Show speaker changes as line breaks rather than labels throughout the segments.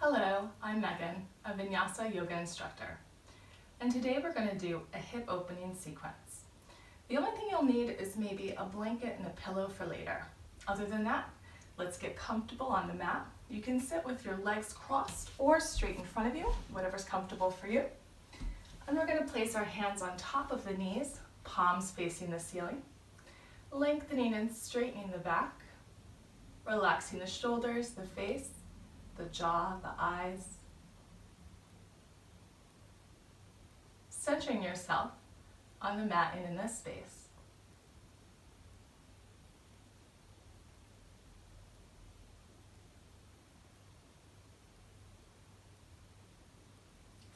Hello, I'm Megan, a Vinyasa Yoga instructor, and today we're going to do a hip opening sequence. The only thing you'll need is maybe a blanket and a pillow for later. Other than that, let's get comfortable on the mat. You can sit with your legs crossed or straight in front of you, whatever's comfortable for you. And we're going to place our hands on top of the knees, palms facing the ceiling, lengthening and straightening the back, relaxing the shoulders, the face, the jaw, the eyes. Centering yourself on the mat and in this space.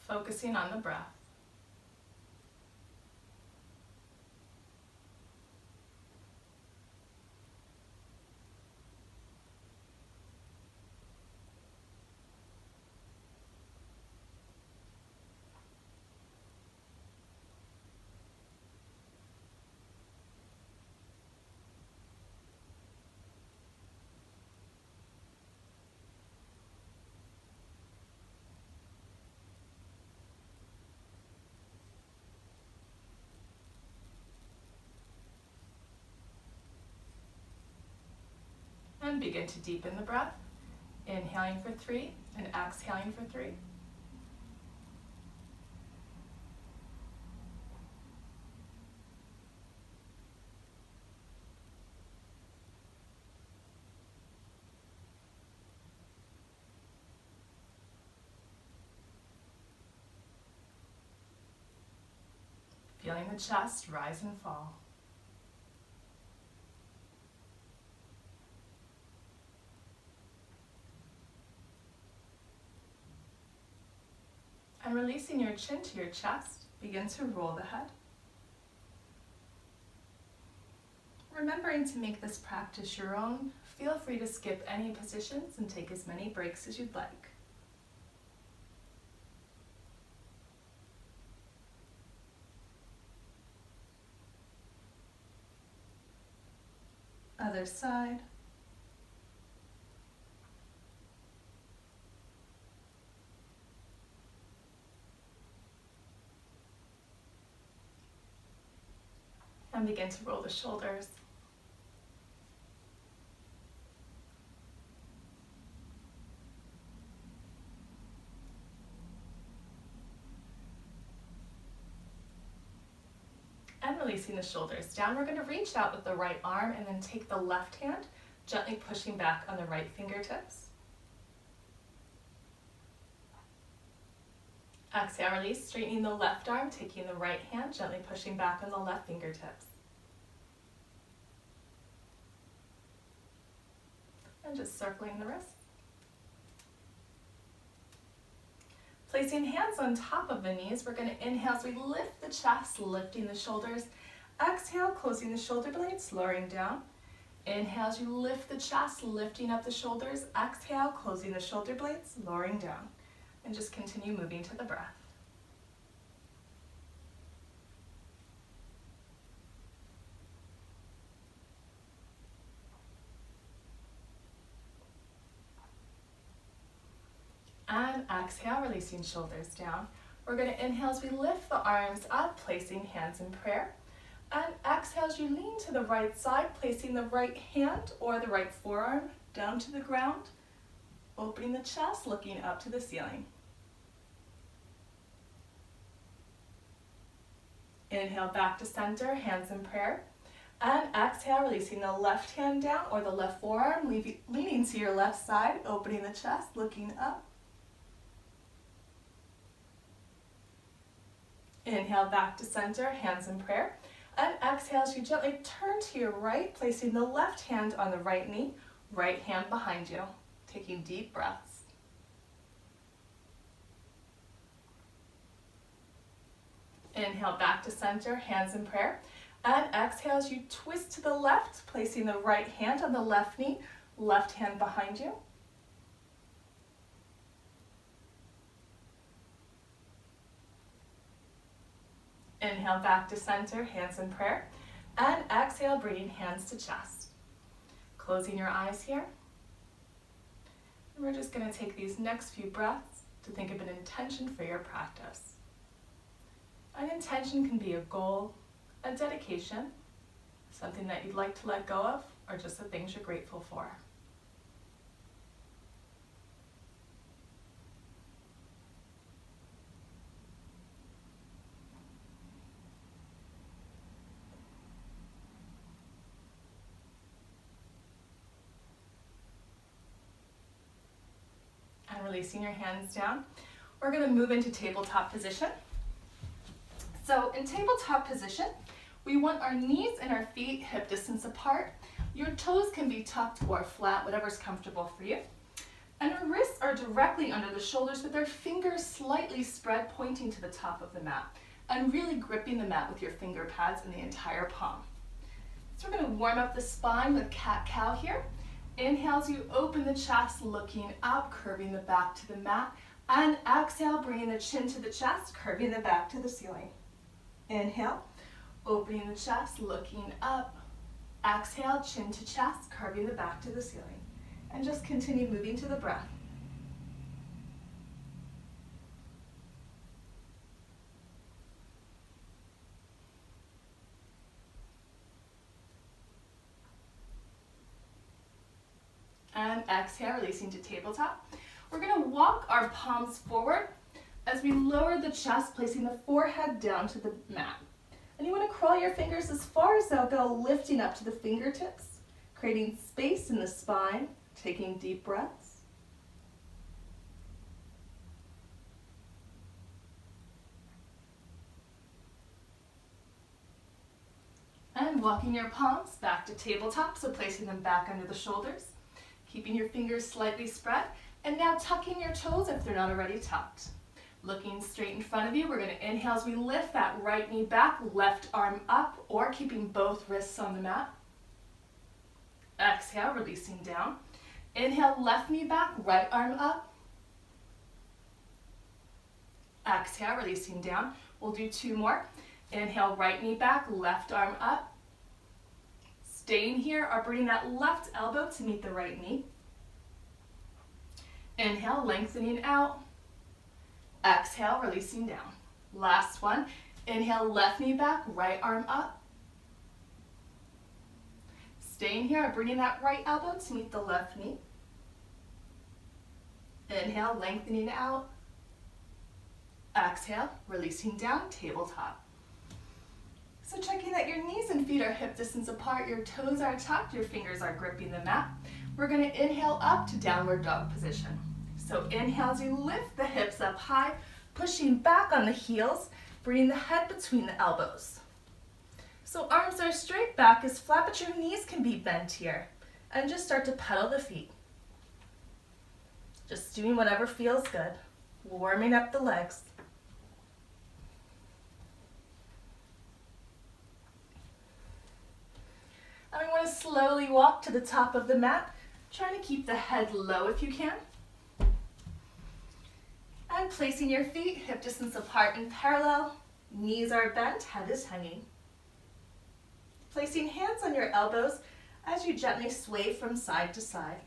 Focusing on the breath. And begin to deepen the breath, inhaling for 3 and exhaling for 3. Feeling the chest rise and fall. And releasing your chin to your chest, begin to roll the head. Remembering to make this practice your own, feel free to skip any positions and take as many breaks as you'd like. Other side. And begin to roll the shoulders. And releasing the shoulders down, we're going to reach out with the right arm and then take the left hand, gently pushing back on the right fingertips. Exhale, release, straightening the left arm, taking the right hand, gently pushing back on the left fingertips. And just circling the wrist. Placing hands on top of the knees, we're going to inhale as we lift the chest, lifting the shoulders. Exhale, closing the shoulder blades, lowering down. Inhale as you lift the chest, lifting up the shoulders. Exhale, closing the shoulder blades, lowering down. And just continue moving to the breath. And exhale, releasing shoulders down. We're going to inhale as we lift the arms up, placing hands in prayer. And exhale as you lean to the right side, placing the right hand or the right forearm down to the ground, opening the chest, looking up to the ceiling. Inhale back to center, hands in prayer. And exhale, releasing the left hand down or the left forearm, leaning to your left side, opening the chest, looking up. Inhale back to center, hands in prayer. And exhale as you gently turn to your right, placing the left hand on the right knee, right hand behind you. Taking deep breaths. Inhale back to center, hands in prayer. And exhale as you twist to the left, placing the right hand on the left knee, left hand behind you. Inhale back to center, hands in prayer. And exhale, bringing hands to chest. Closing your eyes here. And we're just going to take these next few breaths to think of an intention for your practice. An intention can be a goal, a dedication, something that you'd like to let go of, or just the things you're grateful for. And releasing your hands down, we're going to move into tabletop position. So in tabletop position, we want our knees and our feet hip distance apart. Your toes can be tucked or flat, whatever's comfortable for you. And our wrists are directly under the shoulders with our fingers slightly spread, pointing to the top of the mat, and really gripping the mat with your finger pads in the entire palm. So we're going to warm up the spine with cat-cow here. Inhale as you open the chest, looking up, curving the back to the mat. And exhale, bringing the chin to the chest, curving the back to the ceiling. Inhale, opening the chest, looking up. Exhale, chin to chest, curving the back to the ceiling. And just continue moving to the breath. And exhale, releasing to tabletop. We're going to walk our palms forward as we lower the chest, placing the forehead down to the mat. And you want to crawl your fingers as far as they'll go, lifting up to the fingertips, creating space in the spine, taking deep breaths. And walking your palms back to tabletop, so placing them back under the shoulders, keeping your fingers slightly spread, and now tucking your toes if they're not already tucked. Looking straight in front of you, we're going to inhale as we lift that right knee back, left arm up, or keeping both wrists on the mat. Exhale, releasing down. Inhale, left knee back, right arm up. Exhale, releasing down. We'll do two more. Inhale, right knee back, left arm up. Staying here or bringing that left elbow to meet the right knee. Inhale, lengthening out. Exhale, releasing down. Last one. Inhale, left knee back, right arm up. Staying here, bringing that right elbow to meet the left knee. Inhale, lengthening out. Exhale, releasing down, tabletop. So checking that your knees and feet are hip distance apart, your toes are tucked, your fingers are gripping the mat. We're going to inhale up to downward dog position. So inhale as you lift the hips up high, pushing back on the heels, bringing the head between the elbows. So arms are straight, back is flat, but your knees can be bent here. And just start to pedal the feet. Just doing whatever feels good. Warming up the legs. And we want to slowly walk to the top of the mat, trying to keep the head low if you can. And placing your feet hip distance apart and parallel, knees are bent, head is hanging. Placing hands on your elbows as you gently sway from side to side.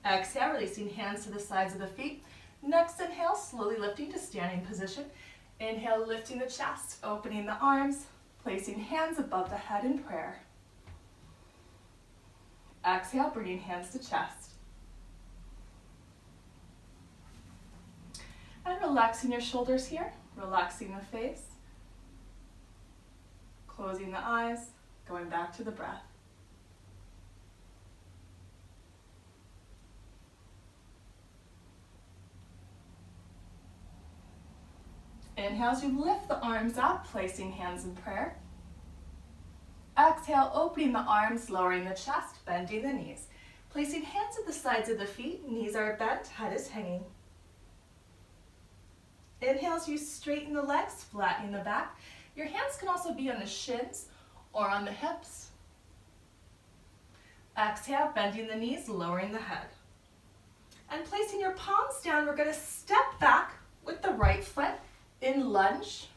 Exhale, releasing hands to the sides of the feet. Next inhale, slowly lifting to standing position. Inhale, lifting the chest, opening the arms, placing hands above the head in prayer. Exhale, bringing hands to chest. And relaxing your shoulders here, relaxing the face. Closing the eyes, going back to the breath. Inhale as you lift the arms up, placing hands in prayer. Exhale, opening the arms, lowering the chest, bending the knees. Placing hands at the sides of the feet, knees are bent, head is hanging. Inhale as you straighten the legs, flattening the back. Your hands can also be on the shins or on the hips. Exhale, bending the knees, lowering the head. And placing your palms down, we're going to step back with the right foot in lunge.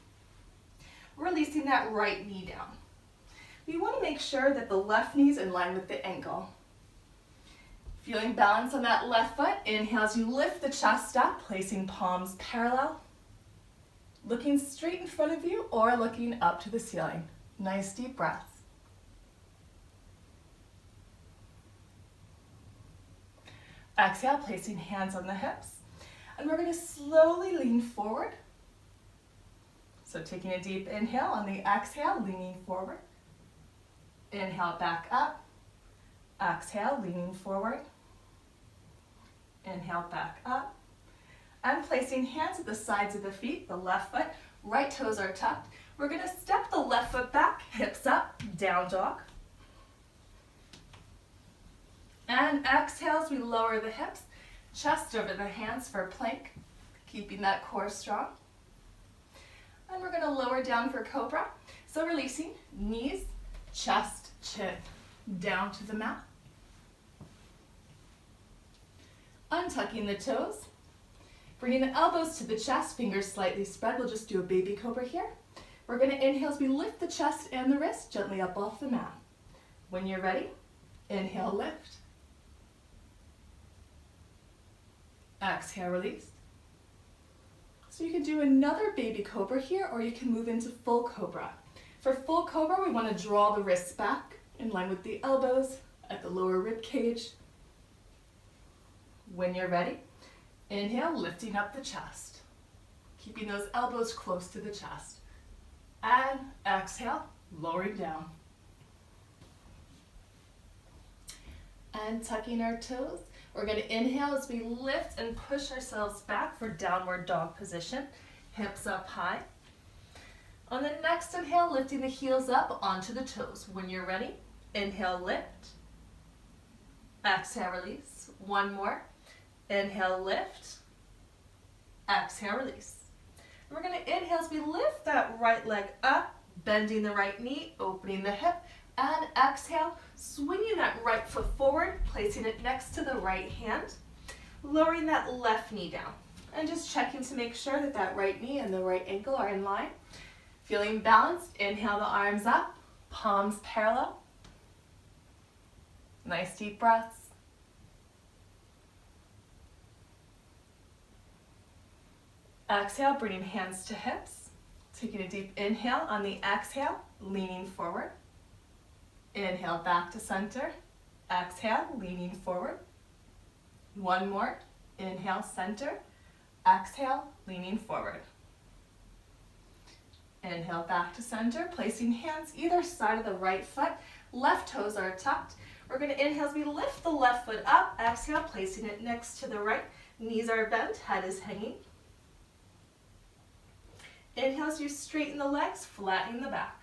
releasing that right knee down. We want to make sure that the left knee is in line with the ankle. Feeling balance on that left foot, inhale as you lift the chest up, placing palms parallel. Looking straight in front of you or looking up to the ceiling. Nice deep breaths. Exhale, placing hands on the hips. And we're going to slowly lean forward. So taking a deep inhale on the exhale, leaning forward. Inhale, back up. Exhale, leaning forward. Inhale, back up. And placing hands at the sides of the feet, the left foot, right toes are tucked. We're going to step the left foot back, hips up, down dog. And exhale as we lower the hips, chest over the hands for plank, keeping that core strong. And we're going to lower down for cobra. So releasing knees, chest, chin, down to the mat. Untucking the toes. Bringing the elbows to the chest, fingers slightly spread. We'll just do a baby cobra here. We're going to inhale as we lift the chest and the wrist gently up off the mat. When you're ready, inhale, lift. Exhale, release. So you can do another baby cobra here, or you can move into full cobra. For full cobra, we want to draw the wrists back in line with the elbows at the lower rib cage. When you're ready, inhale, lifting up the chest, keeping those elbows close to the chest. And exhale, lowering down. And tucking our toes. We're going to inhale as we lift and push ourselves back for downward dog position. Hips up high. On the next inhale, lifting the heels up onto the toes. When you're ready, inhale, lift. Exhale, release. One more. Inhale, lift. Exhale, release. We're going to inhale as we lift that right leg up, bending the right knee, opening the hip, and exhale, swinging that right foot forward, placing it next to the right hand, lowering that left knee down, and just checking to make sure that that right knee and the right ankle are in line. Feeling balanced, inhale the arms up, palms parallel. Nice deep breaths. Exhale, bringing hands to hips. Taking a deep inhale on the exhale, leaning forward. Inhale back to center. Exhale, leaning forward. One more. Inhale, center. Exhale, leaning forward. Inhale back to center, placing hands either side of the right foot. Left toes are tucked. We're going to inhale as we lift the left foot up. Exhale, placing it next to the right. Knees are bent, head is hanging. Inhale as you straighten the legs, flattening the back.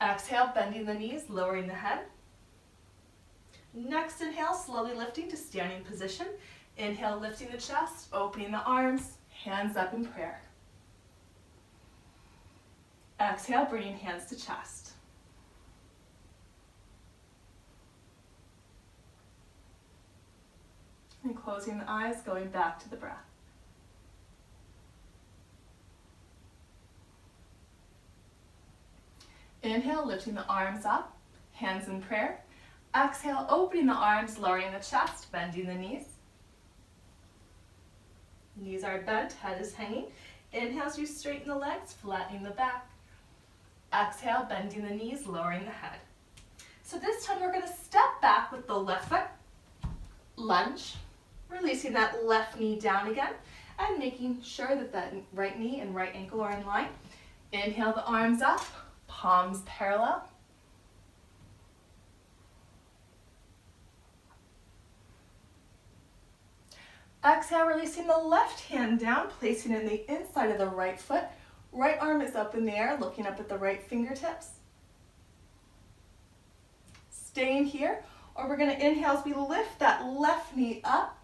Exhale, bending the knees, lowering the head. Next inhale, slowly lifting to standing position. Inhale, lifting the chest, opening the arms, hands up in prayer. Exhale, bringing hands to chest. And closing the eyes, going back to the breath. Inhale, lifting the arms up, hands in prayer. Exhale, opening the arms, lowering the chest, bending the knees. Knees are bent, head is hanging. Inhale as you straighten the legs, flattening the back. Exhale, bending the knees, lowering the head. So this time we're going to step back with the left foot, lunge, releasing that left knee down again, and making sure that that right knee and right ankle are in line. Inhale the arms up. Palms parallel. Exhale, releasing the left hand down, placing it in the inside of the right foot. Right arm is up in the air, looking up at the right fingertips. Staying here, or we're going to inhale as we lift that left knee up.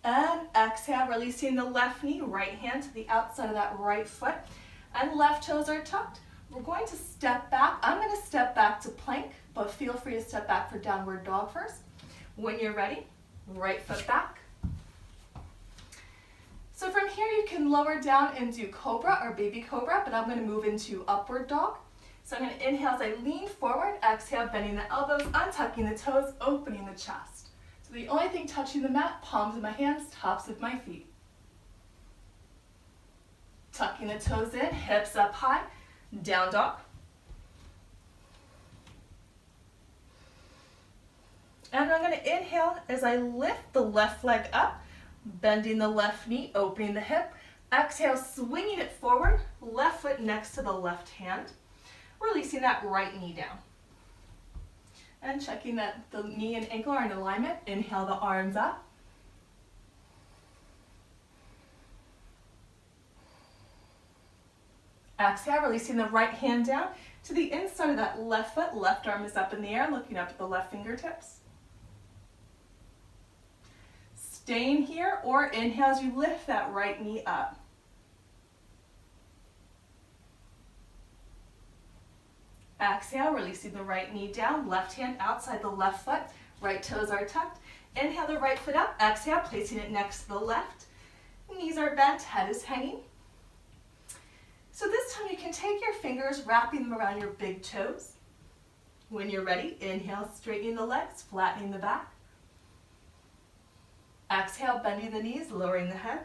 And exhale, releasing the left knee, right hand to the outside of that right foot. And left toes are tucked. We're going to step back. I'm going to step back to plank, but feel free to step back for downward dog first. When you're ready, right foot back. can lower down and do cobra or baby cobra, but I'm going to move into upward dog. So I'm going to inhale as I lean forward, exhale, bending the elbows, untucking the toes, opening the chest. So the only thing touching the mat, palms of my hands, tops of my feet. Tucking the toes in, hips up high, down dog. And I'm going to inhale as I lift the left leg up, bending the left knee, opening the hip. Exhale, swinging it forward, left foot next to the left hand. Releasing that right knee down. And checking that the knee and ankle are in alignment. Inhale the arms up. Exhale, releasing the right hand down to the inside of that left foot. Left arm is up in the air, looking up at the left fingertips. Staying here, or inhale as you lift that right knee up. Exhale, releasing the right knee down, left hand outside the left foot, right toes are tucked. Inhale the right foot up, exhale, placing it next to the left. Knees are bent, head is hanging. So this time you can take your fingers, wrapping them around your big toes. When you're ready, inhale, straightening the legs, flattening the back. Exhale, bending the knees, lowering the head.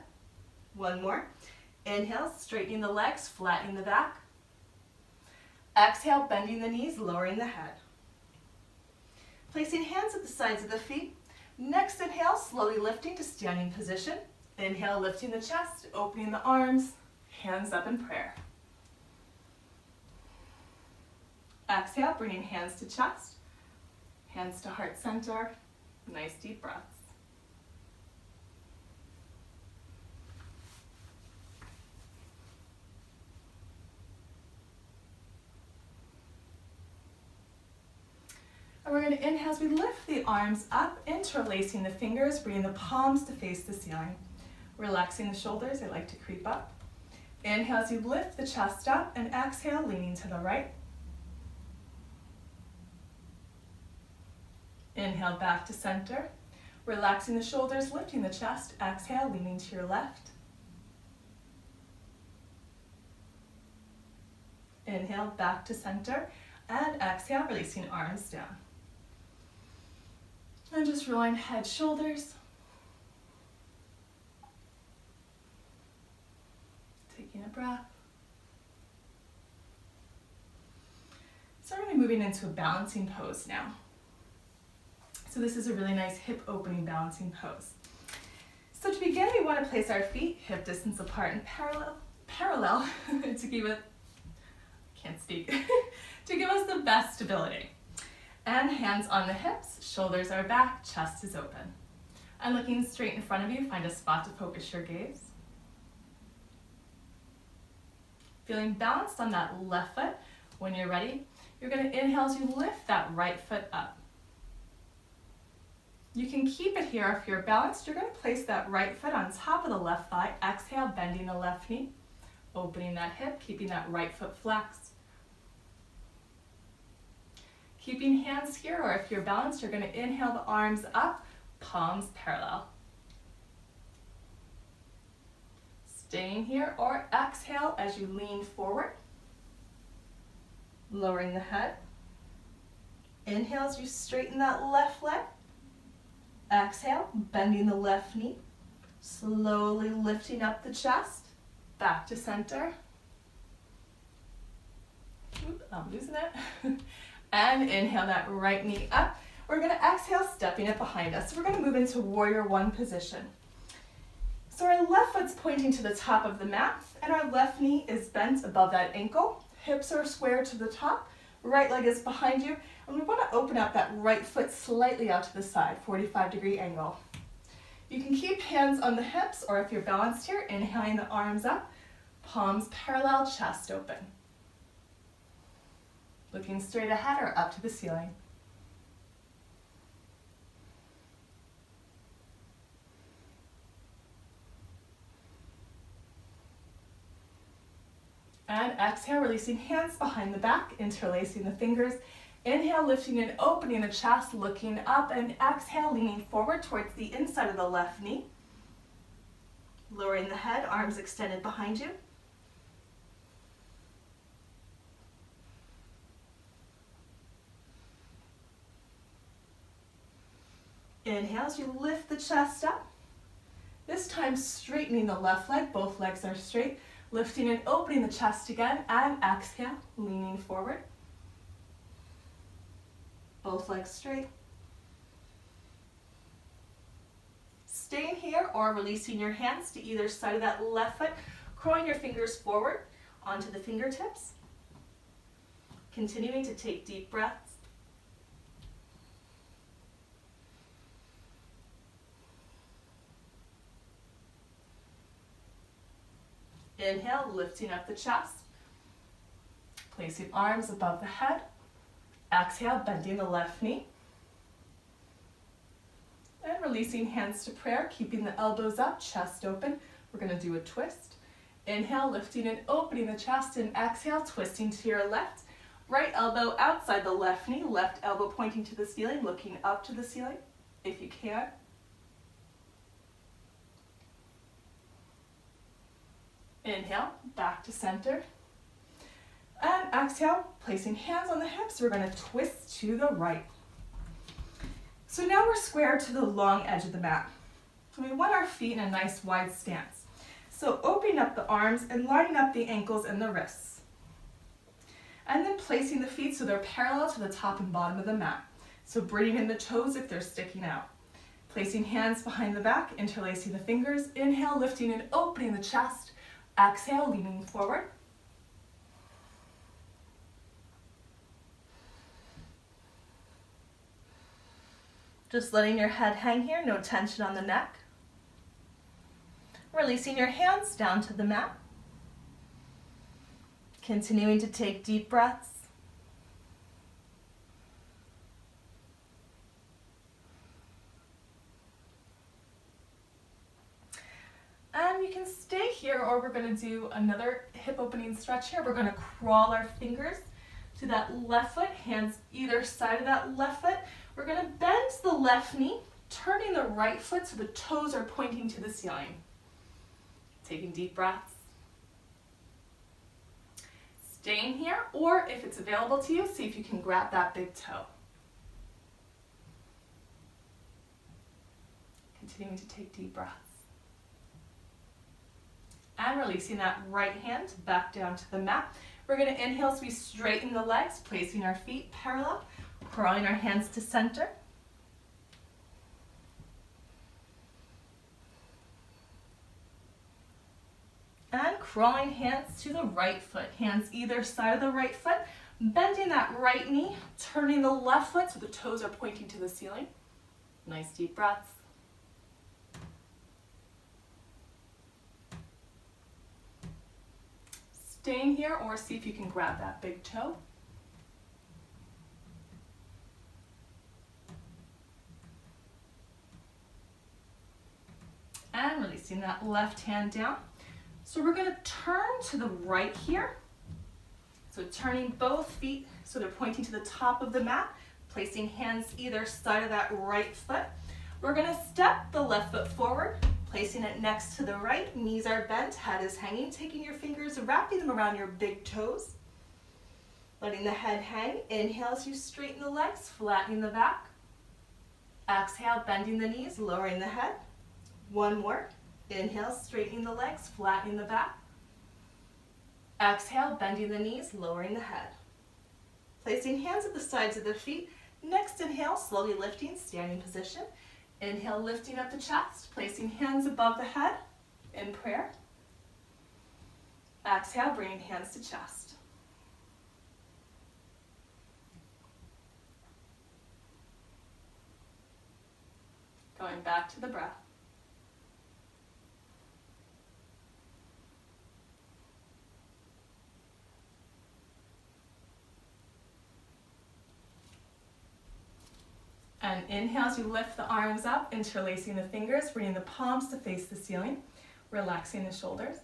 One more. Inhale, straightening the legs, flattening the back. Exhale, bending the knees, lowering the head. Placing hands at the sides of the feet. Next inhale, slowly lifting to standing position. Inhale, lifting the chest, opening the arms, hands up in prayer. Exhale, bringing hands to chest, hands to heart center. Nice deep breaths. And we're going to inhale as we lift the arms up, interlacing the fingers, bringing the palms to face the ceiling. Relaxing the shoulders, they like to creep up. Inhale as you lift the chest up, and exhale, leaning to the right. Inhale back to center. Relaxing the shoulders, lifting the chest. Exhale, leaning to your left. Inhale back to center, and exhale, releasing arms down. And just rolling head, shoulders. Taking a breath. So we're going to be moving into a balancing pose now. So this is a really nice hip opening balancing pose. So to begin, we want to place our feet hip distance apart and parallel to give it, can't speak, to give us the best stability. And hands on the hips, shoulders are back, chest is open. And looking straight in front of you, find a spot to focus your gaze. Feeling balanced on that left foot. When you're ready, you're going to inhale as you lift that right foot up. You can keep it here if you're balanced. You're going to place that right foot on top of the left thigh. Exhale, bending the left knee, opening that hip, keeping that right foot flexed. Keeping hands here, or if you're balanced, you're going to inhale the arms up, palms parallel. Staying here, or exhale as you lean forward, lowering the head. Inhale as you straighten that left leg. Exhale, bending the left knee, slowly lifting up the chest, back to center. Oop, I'm losing it. And inhale that right knee up. We're going to exhale, stepping it behind us. So we're going to move into warrior one position. So our left foot's pointing to the top of the mat, and our left knee is bent above that ankle. Hips are square to the top. Right leg is behind you. And we want to open up that right foot slightly out to the side, 45-degree angle. You can keep hands on the hips, or if you're balanced here, inhaling the arms up, palms parallel, chest open. Looking straight ahead or up to the ceiling. And exhale, releasing hands behind the back, interlacing the fingers. Inhale, lifting and opening the chest, looking up, and exhale, leaning forward towards the inside of the left knee.
lowering the head, arms extended behind you. Inhale as you lift the chest up. This time straightening the left leg, both legs are straight, lifting and opening the chest again, and exhale, leaning forward. Both legs straight. Staying here or releasing your hands to either side of that left foot, crawling your fingers forward onto the fingertips. Continuing to take deep breaths. Inhale, lifting up the chest. Placing arms above the head. Exhale, bending the left knee. And releasing hands to prayer, keeping the elbows up, chest open. We're going to do a twist. Inhale, lifting and opening the chest, and exhale, twisting to your left. Right elbow outside the left knee, left elbow pointing to the ceiling, looking up to the ceiling if you can. Inhale, back to center. And exhale, placing hands on the hips, we're going to twist to the right. So now we're square to the long edge of the mat. We want our feet in a nice wide stance. So opening up the arms and lining up the ankles and the wrists. And then placing the feet so they're parallel to the top and bottom of the mat. So bringing in the toes if they're sticking out. Placing hands behind the back, interlacing the fingers. Inhale, lifting and opening the chest. Exhale, leaning forward. Just letting your head hang here, no tension on the neck. Releasing your hands down to the mat. Continuing to take deep breaths. And you can stay here, or we're going to do another hip opening stretch here. We're going to crawl our fingers to that left foot, hands either side of that left foot. We're going to bend the left knee, turning the right foot so the toes are pointing to the ceiling. Taking deep breaths. Staying here, or if it's available to you, see if you can grab that big toe. Continuing to take deep breaths. And releasing that right hand back down to the mat. We're going to inhale as we straighten the legs, placing our feet parallel, crawling our hands to center. And crawling hands to the right foot, hands either side of the right foot, bending that right knee, turning the left foot so the toes are pointing to the ceiling. Nice deep breaths. Staying here, or see if you can grab that big toe. And releasing that left hand down. So we're going to turn to the right here. So turning both feet so they're pointing to the top of the mat, placing hands either side of that right foot. We're going to step the left foot forward, placing it next to the right. Knees are bent, head is hanging, taking your fingers, wrapping them around your big toes. Letting the head hang. Inhale as you straighten the legs, flattening the back. Exhale, bending the knees, lowering the head. One more. Inhale, straightening the legs, flattening the back. Exhale, bending the knees, lowering the head. Placing hands at the sides of the feet. Next inhale, slowly lifting, standing position. Inhale, lifting up the chest, placing hands above the head in prayer. Exhale, bringing hands to chest. Going back to the breath. And inhale as you lift the arms up, interlacing the fingers, bringing the palms to face the ceiling, relaxing the shoulders.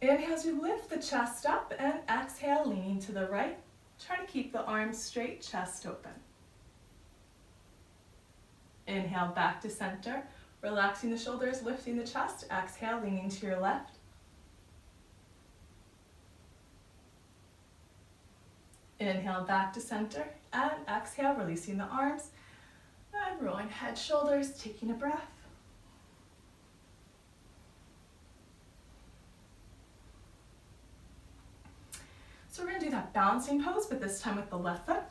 Inhale as you lift the chest up, and exhale, leaning to the right. Try to keep the arms straight, chest open. Inhale back to center,
Relaxing the shoulders, lifting the chest. Exhale, leaning to your left. Inhale, back to center. And exhale, releasing the arms. And rolling head, shoulders, taking a breath. So we're going to do that balancing pose, but this time with the left foot.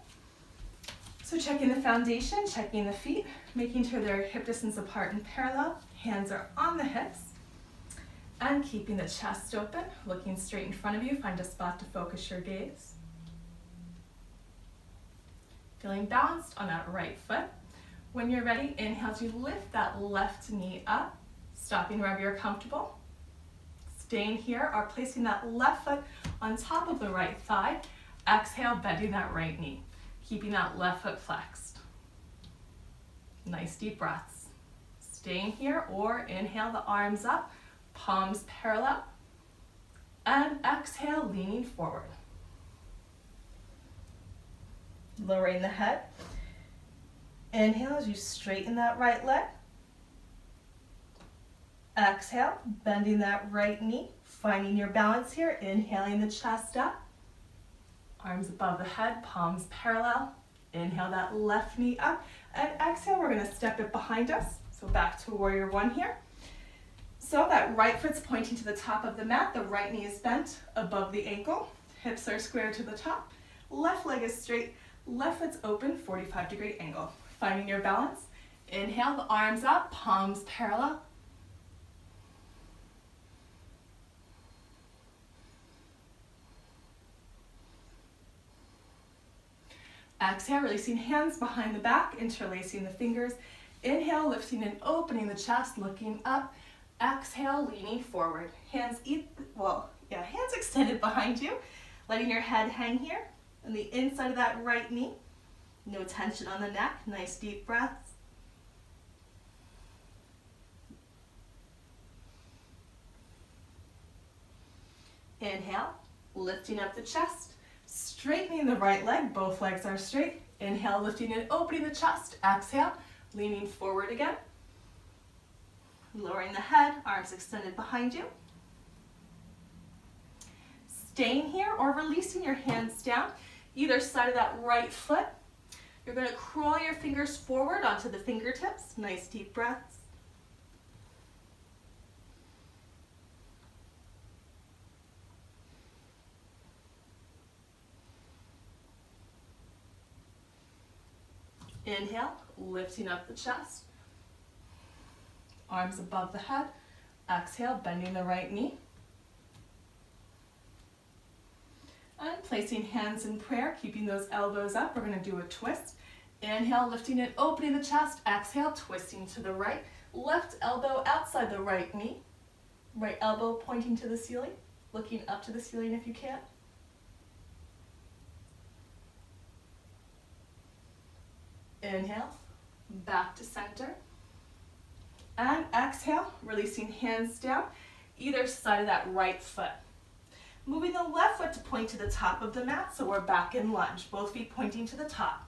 So checking the foundation, checking the feet, making sure they're hip distance apart and parallel. Hands are on the hips. And keeping the chest open, looking straight in front of you. Find a spot to focus your gaze. Feeling balanced on that right foot. When you're ready, inhale to lift that left knee up, stopping wherever you're comfortable. Staying here or placing that left foot on top of the right thigh. Exhale, bending that right knee, keeping that left foot flexed. Nice deep breaths. Staying here or inhale the arms up, palms parallel. And exhale, leaning forward. Lowering the head. Inhale as you straighten that right leg. Exhale, bending that right knee, finding your balance here, inhaling the chest up. Arms above the head, palms parallel. Inhale that left knee up, and exhale, we're gonna step it behind us. So back to warrior one here. So that right foot's pointing to the top of the mat, the right knee is bent above the ankle, hips are square to the top, left leg is straight, left foot's open, 45-degree angle. Finding your balance. Inhale, the arms up, palms parallel. Exhale, releasing hands behind the back, interlacing the fingers. Inhale, lifting and opening the chest, looking up. Exhale, leaning forward. Hands extended behind you, letting your head hang here on the inside of that right knee. No tension on the neck, nice deep breaths. Inhale, lifting up the chest, straightening the right leg, both legs are straight. Inhale, lifting and opening the chest. Exhale, leaning forward again. Lowering the head, arms extended behind you. Staying here or releasing your hands down, either side of that right foot. You're going to crawl your fingers forward onto the fingertips. Nice deep breaths. Inhale, lifting up the chest. Arms above the head. Exhale, bending the right knee. And placing hands in prayer, keeping those elbows up. We're going to do a twist. Inhale, lifting and opening the chest. Exhale, twisting to the right. Left elbow outside the right knee. Right elbow pointing to the ceiling. Looking up to the ceiling if you can. Inhale, back to center. And exhale, releasing hands down, either side of that right foot. Moving the left foot to point to the top of the mat, so we're back in lunge, both feet pointing to the top.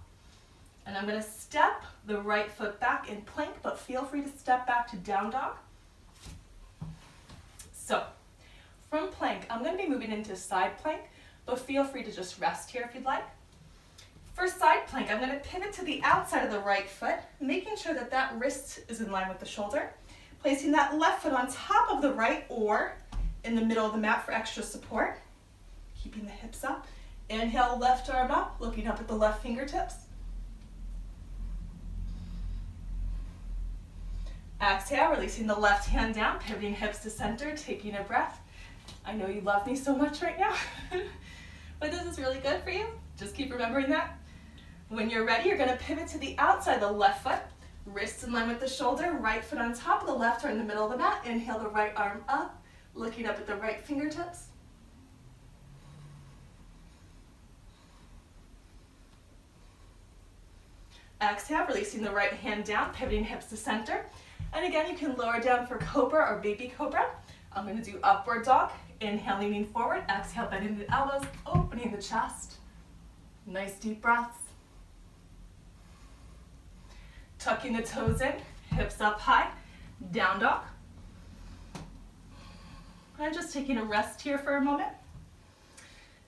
And I'm going to step the right foot back in plank, but feel free to step back to down dog. So, from plank, I'm going to be moving into side plank, but feel free to just rest here if you'd like. For side plank, I'm going to pivot to the outside of the right foot, making sure that that wrist is in line with the shoulder. Placing that left foot on top of the right or in the middle of the mat for extra support. Keeping the hips up. Inhale, left arm up, looking up at the left fingertips. Exhale, releasing the left hand down, pivoting hips to center, taking a breath. I know you love me so much right now, but this is really good for you. Just keep remembering that. When you're ready, you're going to pivot to the outside of the left foot, wrists in line with the shoulder, right foot on top of the left or in the middle of the mat. Inhale the right arm up, looking up at the right fingertips. Exhale, releasing the right hand down, pivoting hips to center. And again, you can lower down for cobra or baby cobra. I'm going to do upward dog. Inhale, leaning forward. Exhale, bending the elbows, opening the chest. Nice deep breaths. Tucking the toes in, hips up high.
down dog. I'm just taking a rest here for a moment.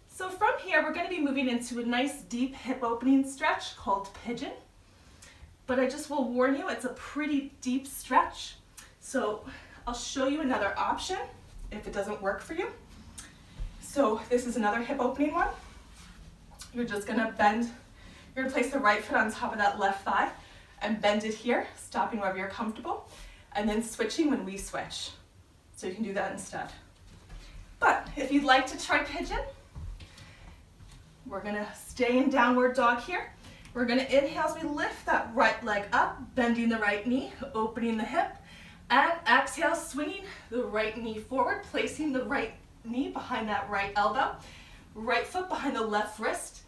So from here, we're going to be moving into a nice deep hip opening stretch called pigeon. But I just will warn you, it's a pretty deep stretch. So I'll show you another option if it doesn't work for you. So this is another hip opening one. You're just going to bend, you're going to place the right foot on top of that left thigh and bend it here, stopping wherever you're comfortable, and then switching when we switch. So you can do that instead. But if you'd like to try pigeon, we're gonna stay in downward dog here. We're gonna inhale as we lift that right leg up, bending the right knee, opening the hip, and exhale, swinging the right knee forward, placing the right knee behind that right elbow, right foot behind the left wrist,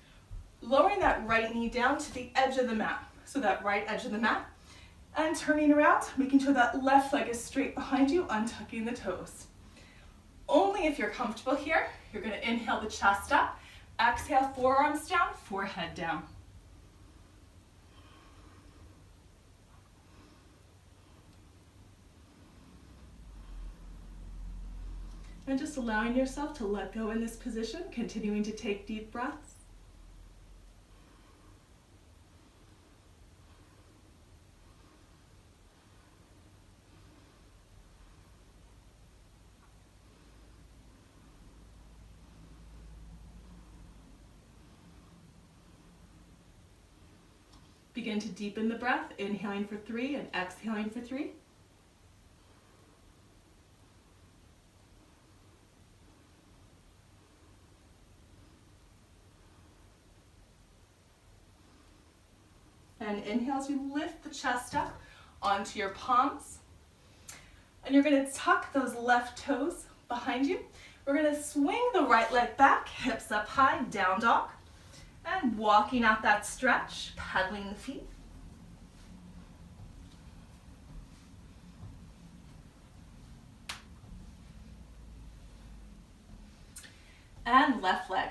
lowering that right knee down to the edge of the mat. So that right edge of the mat, and turning around, making sure that left leg is straight behind you, untucking the toes. Only if you're comfortable here, you're gonna inhale the chest up, exhale, forearms down, forehead down. And just allowing yourself to let go in this position, continuing to take deep breaths. Begin to deepen the breath, inhaling for 3 and exhaling for 3. And inhale as you lift the chest up onto your palms. And you're going to tuck those left toes behind you. We're going to swing the right leg back, hips up high, down dog. And walking out that stretch, pedaling the feet. And left leg.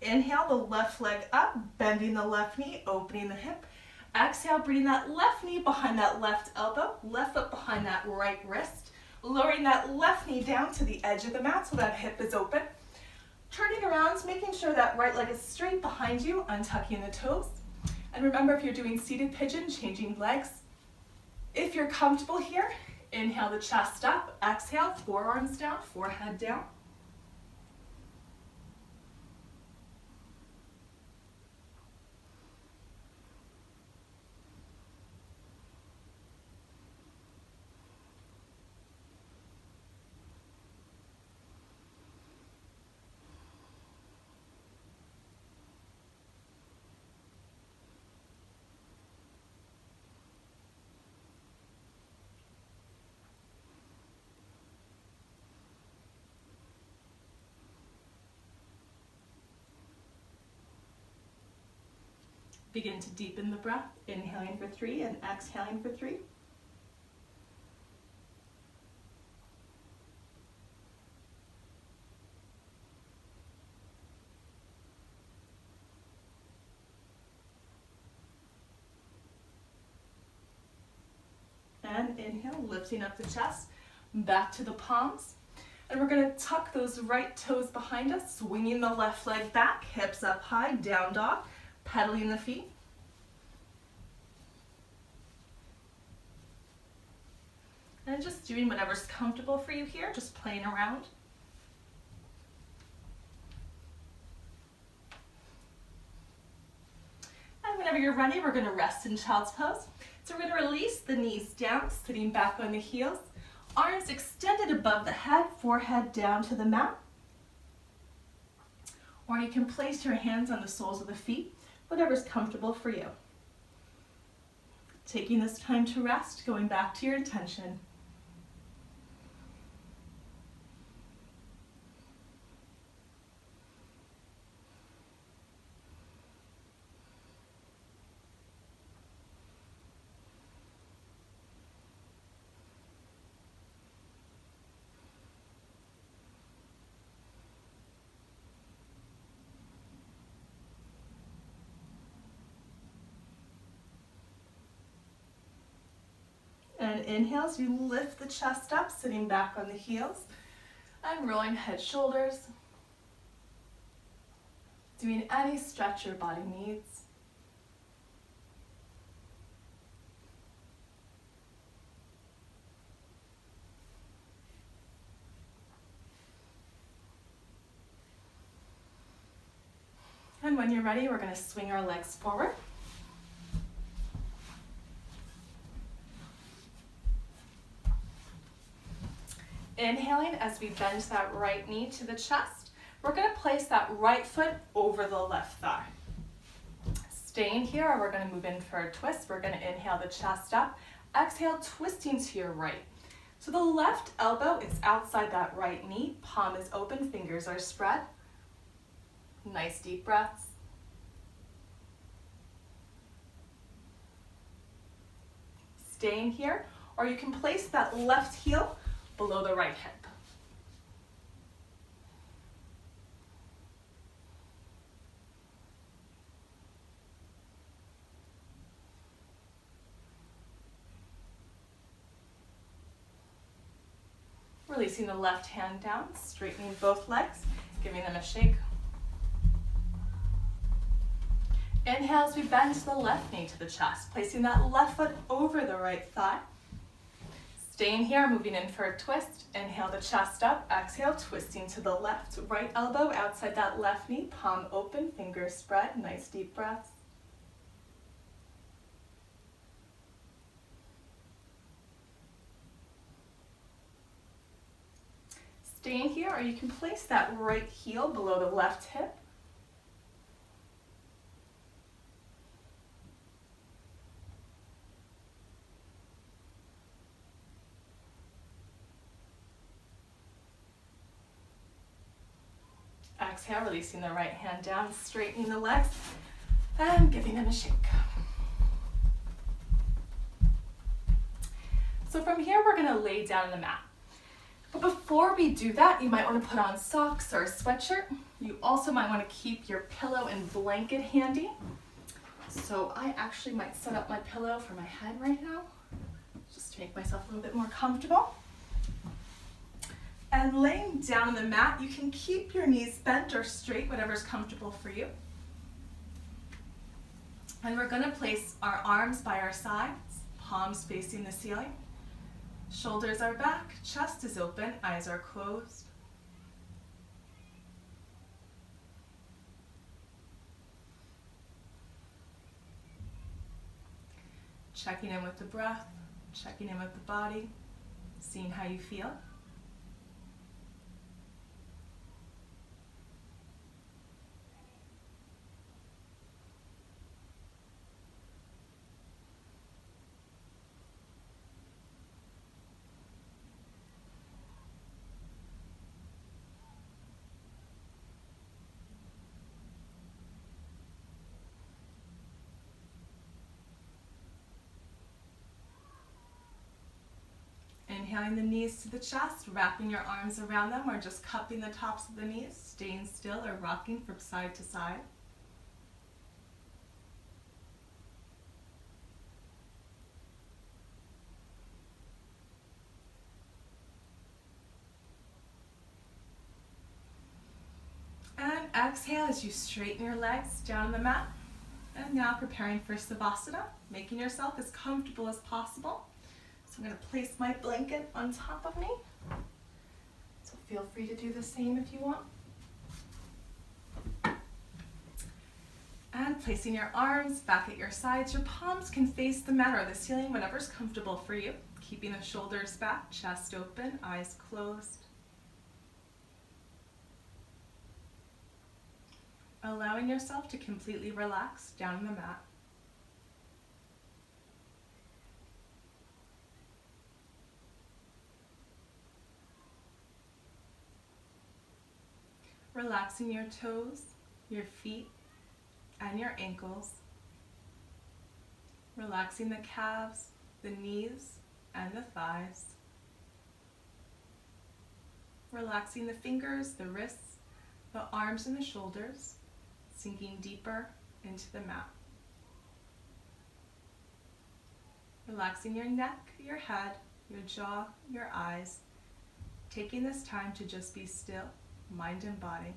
Inhale the left leg up, bending the left knee, opening the hip. Exhale, bringing that left knee behind that left elbow, left foot behind that right wrist, lowering that left knee down to the edge of the mat so that hip is open. Turning around, making sure that right leg is straight behind you, untucking the toes. And remember, if you're doing seated pigeon, changing legs. If you're comfortable here, inhale the chest up, exhale, forearms down, forehead down. Begin to deepen the breath, inhaling for 3 and exhaling for 3. And inhale, lifting up the chest, back to the palms. And we're going to tuck those right toes behind us, swinging the left leg back, hips up high, down dog. Pedaling the feet. And just doing whatever's comfortable for you here, just playing around. And whenever you're ready, we're going to rest in child's pose. So we're going to release the knees down, sitting back on the heels. Arms extended above the head, forehead down to the mat. Or you can place your hands on the soles of the feet. Whatever's comfortable for you. Taking this time to rest, going back to your intention. And inhale as you lift the chest up, sitting back on the heels.
And rolling head, shoulders. Doing any stretch your body needs. And when you're ready, we're going to swing our legs forward. Inhaling as we bend that right knee to the chest. We're going to place that right foot over the left thigh. Staying here, we're going to move in for a twist. We're going to inhale the chest up. Exhale, twisting to your right. So the left elbow is outside that right knee. Palm is open, fingers are spread. Nice deep breaths. Staying here, or you can place that left heel below the right hip. Releasing the left hand down, straightening both legs, giving them a shake. Inhale as we bend the left knee to the chest, placing that left foot over the right thigh. Staying here, moving in for a twist. Inhale the chest up, exhale, twisting to the left. Right elbow outside that left knee, palm open, fingers spread, nice deep breaths. Staying here, or you can place that right heel below the left hip. Exhale, releasing the right hand down, straightening the legs, and giving them a shake. So from here, we're going to lay down on the mat. But before we do that, you might want to put on socks or a sweatshirt. You also might want to keep your pillow and blanket handy. So I actually might set up my pillow for my head right now, just to make myself a little bit more comfortable. And laying down on the mat, you can keep your knees bent or straight, whatever's comfortable for you. And we're going to place our arms by our sides, palms facing the ceiling. Shoulders are back, chest is open, eyes are closed. Checking in with the breath, checking in with the body, seeing how you feel. Inhaling the knees to the chest, wrapping your arms around them or just cupping the tops of the knees, staying still or rocking from side to side. And exhale as you straighten your legs down on the mat. And now preparing for Savasana, making yourself as comfortable as possible. So I'm going to place my blanket on top of me. So feel free to do the same if you want. And placing your arms back at your sides, your palms can face the mat or the ceiling, whatever's comfortable for you. Keeping the shoulders back, chest open, eyes closed. Allowing yourself to completely relax down on the mat. Relaxing your toes, your feet, and your ankles. Relaxing the calves, the knees, and the thighs. Relaxing the fingers, the wrists, the arms, and the shoulders, sinking deeper into the mat.
Relaxing your neck, your head, your jaw, your eyes. Taking this time to just be still, mind and body.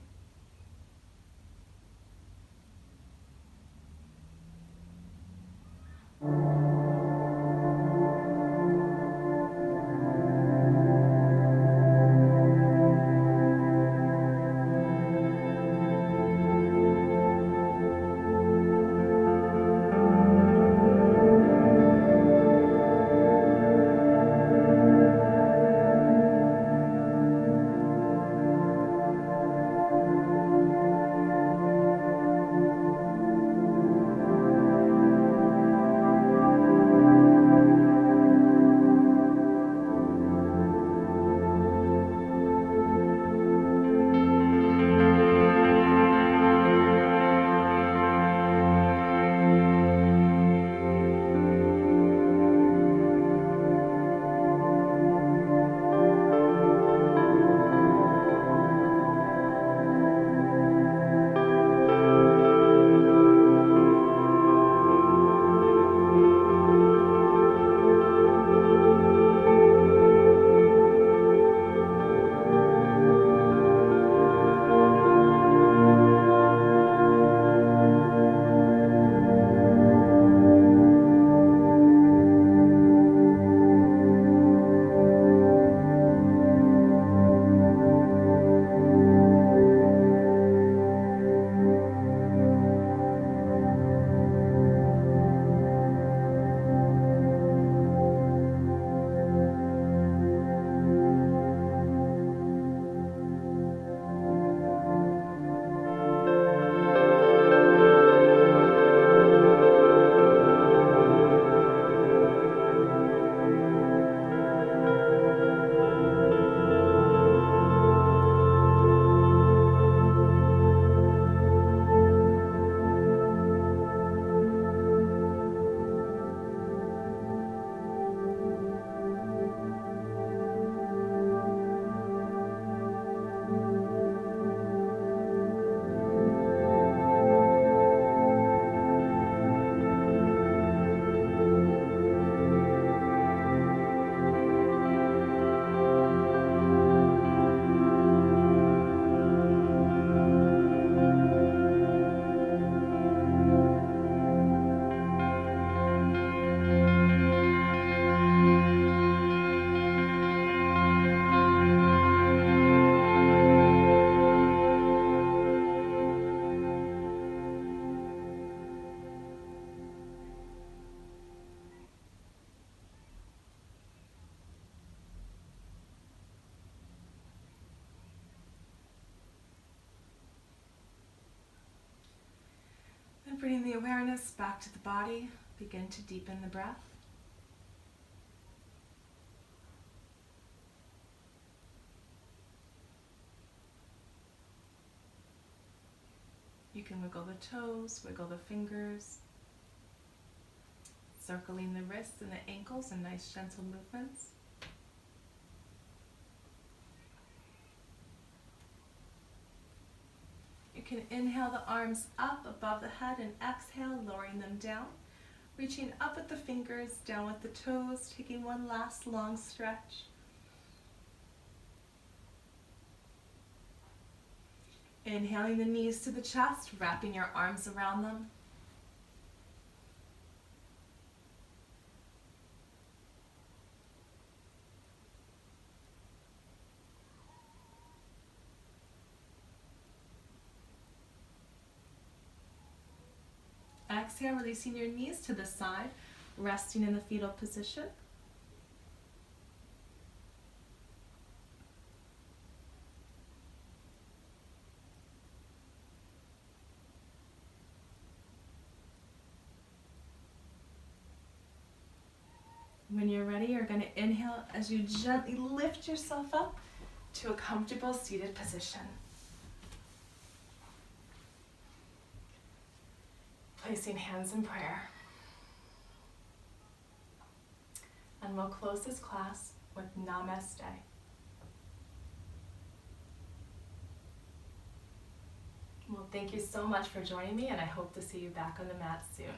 And bringing the awareness back to the body, begin to deepen the breath. You can wiggle the toes, wiggle the fingers, circling the wrists and the ankles in nice gentle movements. You can inhale the arms up above the head and exhale, lowering them down. Reaching up with the fingers, down with the toes, taking one last long stretch. Inhaling the knees to the chest, wrapping your arms around them. Exhale, releasing your knees to the side, resting in the fetal position. When you're ready, you're going to inhale as you gently lift yourself up to a comfortable seated position. Placing hands in prayer. And we'll close this class with Namaste. Well, thank you so much for joining me, and I hope to see you back on the mat soon.